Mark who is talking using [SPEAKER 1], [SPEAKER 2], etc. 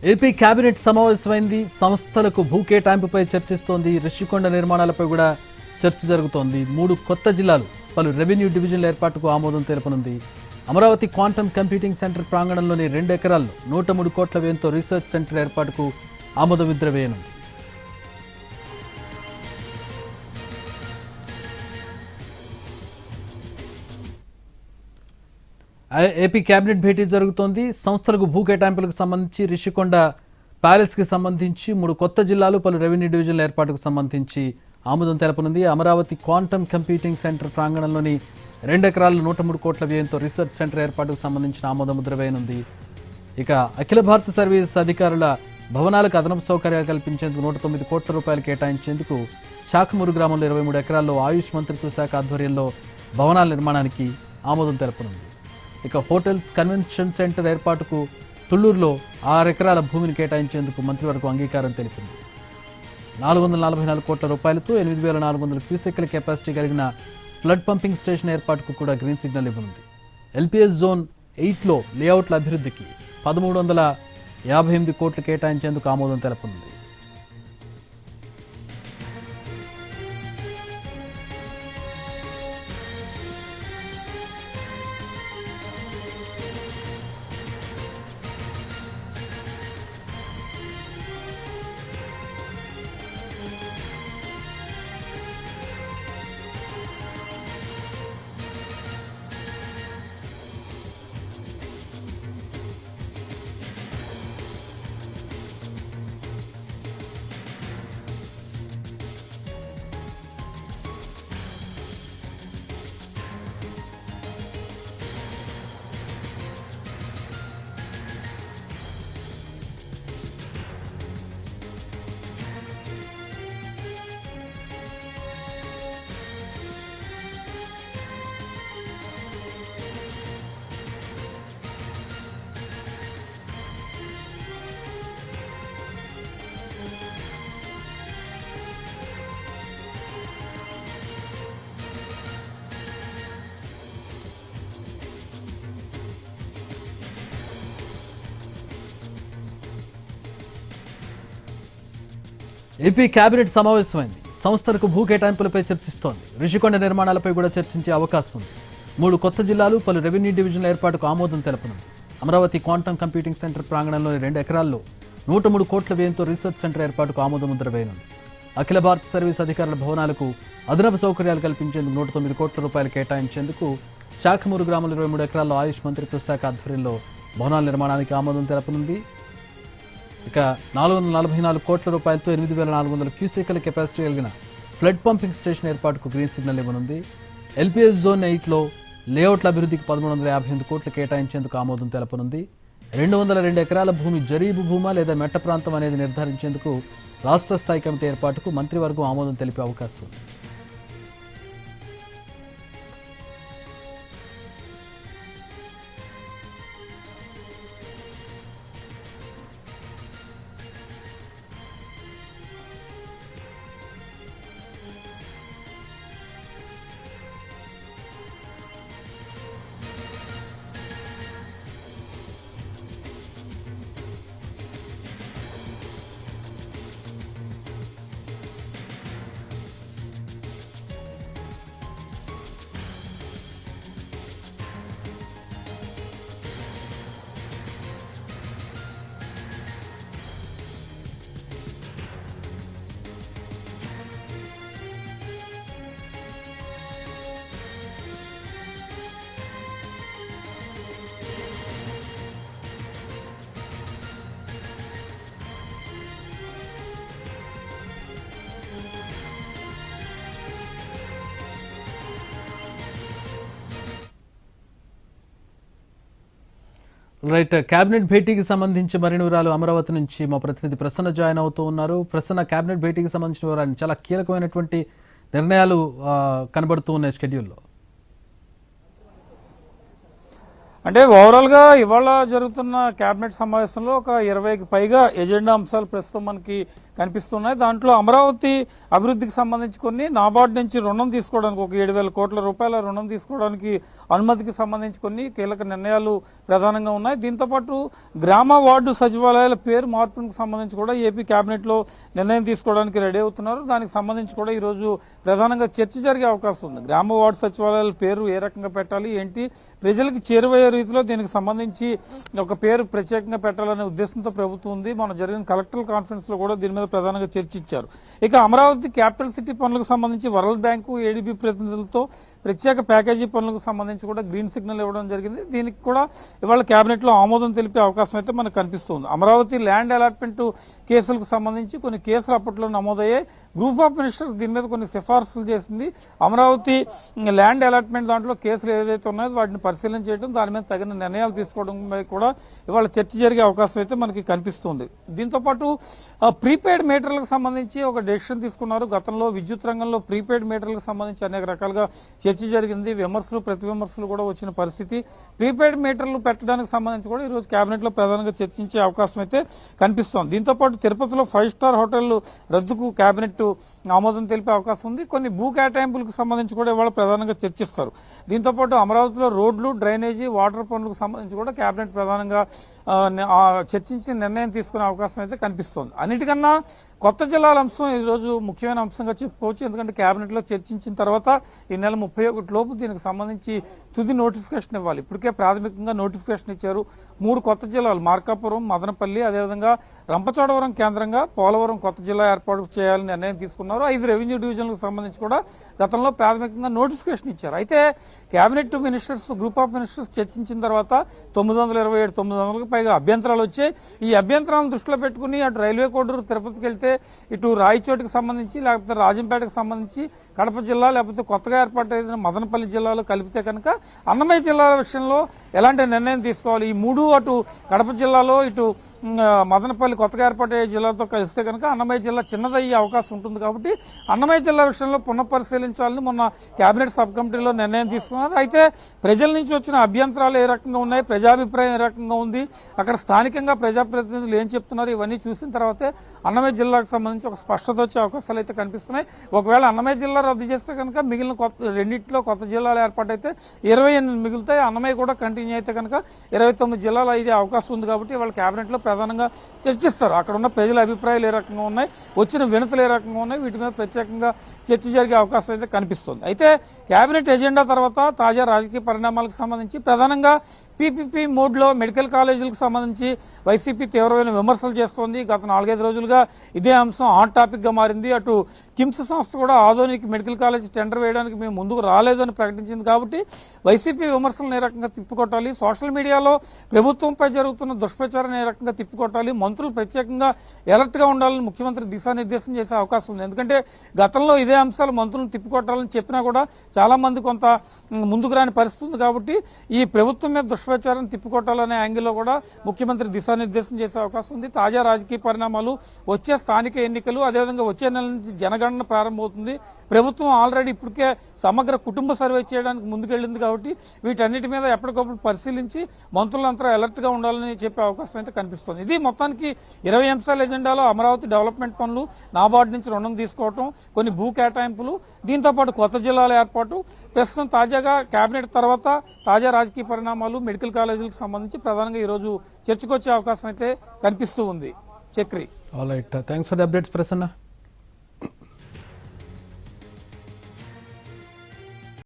[SPEAKER 1] AP cabinet సమావేశమైంది. సంస్థలకు భూ కేటాయింపుపై చర్చిస్తోంది. రిషికొండ నిర్మాణాలపై కూడా చర్చ జరుగుతోంది. 3 కొత్త జిల్లాలు, పలు రెవెన్యూ డివిజన్ల ఏర్పాటుకు ఆమోదం తెలపనుంది. అమరావతి క్వాంటమ్ కంప్యూటింగ్ సెంటర్ ప్రాంగణంలోని 2 ఎకరాల్లో 103 కోట్ల వ్యయంతో రీసెర్చ్ సెంటర్ ఏర్పాటుకు ఆమోద ముద్ర వేయనుంది. ఏపీ కేబినెట్ భేటీ జరుగుతోంది. సంస్థలకు భూ కేటాయింపులకు సంబంధించి రిషికొండ ప్యాలెస్కి సంబంధించి 3 కొత్త జిల్లాలు, పలు రెవెన్యూ డివిజన్ల ఏర్పాటుకు సంబంధించి ఆమోదం తెలపనుంది. అమరావతి క్వాంటమ్ కంప్యూటింగ్ సెంటర్ ప్రాంగణంలోని 2 ఎకరాల్లో 103 కోట్ల వ్యయంతో రీసెర్చ్ సెంటర్ ఏర్పాటుకు సంబంధించిన ఆమోద ముద్ర వేయనుంది. ఇక అఖిల భారత సర్వీస్ అధికారుల భవనాలకు అదనపు సౌకర్యాలు కల్పించేందుకు 109 కోట్ల రూపాయలు కేటాయించేందుకు శాఖమూరు గ్రామంలో 23 ఎకరాల్లో ఆయుష్ మంత్రిత్వ శాఖ ఆధ్వర్యంలో భవనాల నిర్మాణానికి ఆమోదం తెలపనుంది. ఇక హోటల్స్, కన్వెన్షన్ సెంటర్ ఏర్పాటుకు తుళ్లూరులో 6 ఎకరాల భూమిని కేటాయించేందుకు మంత్రివర్గం అంగీకారం తెలిపింది. 444 కోట్ల రూపాయలతో 8,400 క్యూసెక్ల కెపాసిటీ కలిగిన ఫ్లడ్ పంపింగ్ స్టేషన్ ఏర్పాటుకు కూడా గ్రీన్ సిగ్నల్ ఇవ్వనుంది. ఎల్పీఎస్ జోన్ 8లో లేఅవుట్ల అభివృద్ధికి 1,358 కోట్లు కేటాయించేందుకు ఆమోదం తెలపనుంది. AP cabinet సమావేశమైంది. సంస్థలకు భూ కేటాయింపులపై చర్చిస్తోంది. రిషికొండ నిర్మాణాలపై కూడా చర్చించే అవకాశం ఉంది. 3 కొత్త జిల్లాలు, పలు రెవెన్యూ డివిజన్ల ఏర్పాటుకు ఆమోదం తెలపనుంది. అమరావతి క్వాంటమ్ కంప్యూటింగ్ సెంటర్ ప్రాంగణంలోని 2 ఎకరాల్లో 103 కోట్ల వ్యయంతో రీసెర్చ్ సెంటర్ ఏర్పాటుకు ఆమోద ముద్ర వేయనుంది. అఖిల భారత సర్వీస్ అధికారుల భవనాలకు అదనపు సౌకర్యాలు కల్పించేందుకు 109 కోట్ల రూపాయలు కేటాయించేందుకు శాఖమూరు గ్రామంలో 23 ఎకరాల్లో ఆయుష్ మంత్రిత్వ శాఖ ఆధ్వర్యంలో భవనాల నిర్మాణానికి ఆమోదం తెలపనుంది. ఇక 444 కోట్ల రూపాయలతో 8,400 క్యూసెక్ల కెపాసిటీ కలిగిన ఫ్లడ్ పంపింగ్ స్టేషన్ ఏర్పాటుకు గ్రీన్ సిగ్నల్ ఇవ్వనుంది. ఎల్పీఎస్ జోన్ 8లో లేఅవుట్ల అభివృద్ధికి 1,358 కోట్లు కేటాయించేందుకు ఆమోదం తెలపనుంది. 202 ఎకరాల భూమి జరీబు భూమా లేదా మెట్ట ప్రాంతం అనేది నిర్ధారించేందుకు రాష్ట్ర స్థాయి కమిటీ ఏర్పాటుకు మంత్రివర్గం ఆమోదం తెలిపే అవకాశం ఉంది. రైట్, కేబినెట్ భేటీకి సంబంధించి మరిన్ని వివరాలు అమరావతి నుంచి మా ప్రతినిధి ప్రసన్న జాయిన్ అవుతూ ఉన్నారు. ప్రసన్న, కేబినెట్ భేటీకి సంబంధించిన వివరాలు, చాలా కీలకమైనటువంటి నిర్ణయాలు కనబడుతూ ఉన్నాయి షెడ్యూల్లో.
[SPEAKER 2] అంటే ఓవరాల్ గా ఇవాళ జరుగుతున్న కేబినెట్ సమావేశంలో ఒక 20కి పైగా ఎజెండా అంశాలు ప్రస్తుతం మనకి కనిపిస్తున్నాయి. దాంట్లో అమరావతి అభివృద్ధికి సంబంధించి కొన్ని నాబార్డు నుంచి రుణం తీసుకోవడానికి ఒక 7,000 కోట్ల రూపాయల రుణం తీసుకోవడానికి అనుమతికి సంబంధించి కొన్ని కీలక నిర్ణయాలు ప్రధానంగా ఉన్నాయి. దీంతో పాటు గ్రామ వార్డు సచివాలయాల పేరు మార్పుకు సంబంధించి కూడా ఏపీ కేబినెట్ లో నిర్ణయం తీసుకోవడానికి రెడీ అవుతున్నారు. దానికి సంబంధించి కూడా ఈ రోజు ప్రధానంగా చర్చ జరిగే అవకాశం ఉంది. గ్రామ వార్డు సచివాలయాల పేరు ఏ రకంగా పెట్టాలి, ఏంటి, ప్రజలకు చేరువయ్యే రీతిలో దీనికి సంబంధించి ఒక పేరు ప్రత్యేకంగా పెట్టాలనే ఉద్దేశంతో ప్రభుత్వం ఉంది. మన జరిగిన కలెక్టర్ కాన్ఫరెన్స్ లో కూడా దీని మీద ప్రధానంగా చర్చించారు. ఇక అమరావతి క్యాపిటల్ సిటీ పనులకు సంబంధించి వరల్డ్ బ్యాంకు, ఏడీబీ ప్రతినిధులతో ప్రత్యేక ప్యాకేజీ పనులకు సంబంధించి కూడా గ్రీన్ సిగ్నల్ ఇవ్వడం జరిగింది. దీనికి కూడా ఇవాళ కేబినెట్ లో ఆమోదం తెలిపే అవకాశం అయితే మనకు కనిపిస్తుంది. అమరావతి ల్యాండ్ అలాట్మెంట్ కేసులకు సంబంధించి కొన్ని కేసులు అప్పట్లో నమోదయ్యాయి. గ్రూప్ ఆఫ్ మినిస్టర్స్ దీని మీద కొన్ని సిఫార్సులు చేసింది. అమరావతి ల్యాండ్ అలాట్మెంట్ దాంట్లో కేసులు ఏదైతే ఉన్నాయో వాటిని పరిశీలన చేయడం, దాని మీద తగిన నిర్ణయాలు తీసుకోవడం కూడా ఇవాళ చర్చ జరిగే అవకాశం అయితే మనకి కనిపిస్తుంది. దీంతో పాటు ప్రీపెయిడ్ మీటర్లకు సంబంధించి ఒక డెసిషన్ తీసుకున్నారు. గతంలో విద్యుత్ రంగంలో ప్రీపెయిడ్ మీటర్లకు సంబంధించి అనేక రకాలుగా చర్చ జరిగింది. విమర్శలు ప్రతి విమర్శలు కూడా వచ్చిన పరిస్థితి. ప్రీపెయిడ్ మీటర్లు పెట్టడానికి సంబంధించి కూడా ఈ రోజు కేబినెట్ లో ప్రధానంగా చర్చించే అవకాశం అయితే కనిపిస్తోంది. దీంతో పాటు తిరుపతిలో 5 స్టార్ హోటళ్లు రద్దుకు కేబినెట్ ఆమోదం తెలిపే అవకాశం ఉంది. కొన్ని భూ కేటాయింపులకు సంబంధించి కూడా ఇవాళ ప్రధానంగా చర్చిస్తారు. దీంతో పాటు అమరావతిలో రోడ్లు, డ్రైనేజీ, వాటర్ పనులకు సంబంధించి కూడా కేబినెట్ ప్రధానంగా చర్చించి నిర్ణయం తీసుకునే అవకాశం అయితే కనిపిస్తోంది. అన్నిటికన్నా కొత్త జిల్లాల అంశం ఈ రోజు ముఖ్యమైన అంశంగా చెప్పుకోవచ్చు. ఎందుకంటే కేబినెట్ లో చర్చించిన తర్వాత ఈ నెల 31 లోపు దీనికి సంబంధించి తుది నోటిఫికేషన్ ఇవ్వాలి. ఇప్పటికే ప్రాథమికంగా నోటిఫికేషన్ ఇచ్చారు. 3 కొత్త జిల్లాలు మార్కాపురం, మదనపల్లి, అదేవిధంగా రంపచోడవరం కేంద్రంగా పోలవరం కొత్త జిల్లా ఏర్పాటు చేయాలని నిర్ణయం తీసుకున్నారు. 5 రెవెన్యూ డివిజన్లకు సంబంధించి కూడా గతంలో ప్రాథమికంగా నోటిఫికేషన్ ఇచ్చారు. అయితే cabinet ministers, group of ministers చర్చించిన తర్వాత 927 పైగా అభ్యంతరాలు వచ్చాయి. ఈ అభ్యంతరాలను దృష్టిలో పెట్టుకుని అటు రైల్వే కోడూరు తిరుపతికి వెళ్తే ఇటు రాయచోటికి సంబంధించి, లేకపోతే రాజంపేటకు సంబంధించి, కడప జిల్లా, లేకపోతే కొత్తగా ఏర్పాటైన మదనపల్లి జిల్లాలో కలిపితే కనుక అన్నమయ్య జిల్లాల విషయంలో ఎలాంటి నిర్ణయం తీసుకోవాలి, ఈ మూడు అటు కడప జిల్లాలో ఇటు మదనపల్లి కొత్తగా ఏర్పాటయ్యే జిల్లాతో కలిస్తే కనుక అన్నమయ్య జిల్లా చిన్నదయ్యే అవకాశం ఉంటుంది. కాబట్టి అన్నమయ్య జిల్లా విషయంలో పునఃపరిశీలించాలని మొన్న కేబినెట్ సబ్ కమిటీలో నిర్ణయం తీసుకున్నారు. అయితే ప్రజల నుంచి వచ్చిన అభ్యంతరాలు ఏ రకంగా ఉన్నాయి, ప్రజాభిప్రాయం ఏ రకంగా ఉంది, అక్కడ స్థానికంగా ప్రజాప్రతినిధులు ఏం చెప్తున్నారు, ఇవన్నీ చూసిన తర్వాతే అన్నమయ్య జిల్లాకు సంబంధించి ఒక స్పష్టత వచ్చే అవకాశాలు అయితే కనిపిస్తున్నాయి. ఒకవేళ అన్నమయ్య జిల్లా రద్దు చేస్తే కనుక మిగిలిన రెండింటిలో కొత్త జిల్లాలు ఏర్పాటైతే 28 మిగులుతాయి. అన్నమయ్య కూడా కంటిన్యూ అయితే కనుక 29 జిల్లాలు అయ్యే అవకాశం ఉంది. కాబట్టి వాళ్ళ కేబినెట్ లో ప్రధానంగా చర్చిస్తారు. అక్కడ ఉన్న ప్రజల అభిప్రాయాలు ఏ రకంగా ఉన్నాయి, వచ్చిన వినతులు ఏ రకంగా ఉన్నాయి, వీటి మీద ప్రత్యేకంగా చర్చ జరిగే అవకాశం అయితే కనిపిస్తుంది. అయితే కేబినెట్ ఎజెండా తర్వాత తాజా రాజకీయ పరిణామాలకు సంబంధించి ప్రధానంగా పీపీపీ మోడ్ లో మెడికల్ కాలేజీలకు సంబంధించి వైసీపీ తీవ్రమైన విమర్శలు చేస్తోంది. గత 4-5 రోజులుగా ఇదే అంశం హాట్ టాపిక్ గా మారింది. అటు కిమ్స్ సంస్థ కూడా ఆధునిక మెడికల్ కాలేజ్ టెండర్ వేయడానికి మేము ముందుకు రాలేదని ప్రకటించింది. కాబట్టి వైసీపీ విమర్శలను ఏ రకంగా తిప్పికొట్టాలి, సోషల్ మీడియాలో ప్రభుత్వంపై జరుగుతున్న దుష్ప్రచారాన్ని ఏ రకంగా తిప్పికొట్టాలి, మంత్రులు ప్రత్యేకంగా అలర్ట్ గా ఉండాలని ముఖ్యమంత్రి దిశానిర్దేశం చేసే అవకాశం ఉంది. ఎందుకంటే గతంలో ఇదే అంశాలు మంత్రులను తిప్పికొట్టాలని చెప్పినా కూడా చాలా మంది కొంత ముందుకు రాని పరిస్థితి ఉంది. కాబట్టి ఈ ప్రభుత్వం మీద దుష్ప్రచారం తిప్పికొట్టాలనే యాంగిల్లో కూడా ముఖ్యమంత్రి దిశానిర్దేశం చేసే అవకాశం ఉంది. తాజా రాజకీయ పరిణామాలు, వచ్చే స్థానిక ఎన్నికలు, అదేవిధంగా వచ్చే నెల నుంచి జనగణన ప్రారంభమవుతుంది. ప్రభుత్వం ఆల్రెడీ ఇప్పటికే సమగ్ర కుటుంబ సర్వే చేయడానికి ముందుకెళ్లింది. కాబట్టి వీటన్నిటి మీద ఎప్పటికప్పుడు పరిశీలించి మంత్రులంతా అలర్ట్ గా ఉండాలని చెప్పే అవకాశం అయితే కనిపిస్తుంది. ఇది మొత్తానికి 20 అంశాల ఎజెండాలో అమరావతి డెవలప్మెంట్ పనులు, నాబార్డు నుంచి రుణం తీసుకోవటం, కొన్ని భూ కేటాయింపులు, దీంతో పాటు కొత్త జిల్లాల ఏర్పాటు, ప్రస్తుతం తాజాగా కేబినెట్ తర్వాత తాజా రాజకీయ పరిణామాలు, మెడికల్ కాలేజీలకు సంబంధించి ప్రధానంగా ఈ రోజు చర్చకొచ్చే అవకాశం అయితే కనిపిస్తూ ఉంది. Chakri.
[SPEAKER 1] All right, thanks for the updates Prasanna.